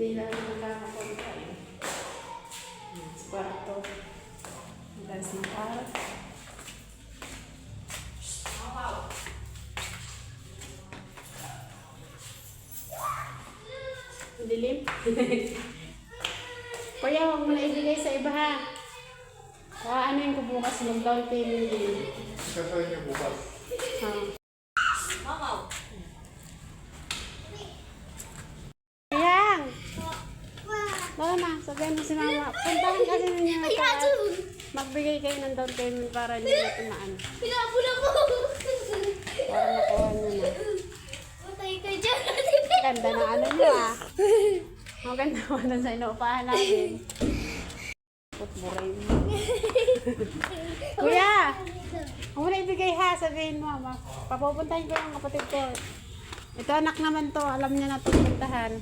Hindi lang nakakapunta eh. Sa kwarto. Hanggang CR. Dilim. Kuya, huwag mo na ibigay sa iba ha. Ano yung kubukas ng down payment din? Sasabihin niyo bukas. Mamaw. Yang! Wala na, sabihin mo si mama. Puntahan kasi ninyo na ito. Magbigay kayo ng down payment para hindi na tumaan. Pinapula ko! Para makuha nyo na. Patay ka dyan! Ganda na ano nyo ah. Maganda mo na sa inuupahan namin. Putburay mo. Kuya! Huwag mo na ibigay ha, sabihin mo. Papupuntahin ko yung kapatid ko. Ito anak naman to, alam niya na itong puntahan.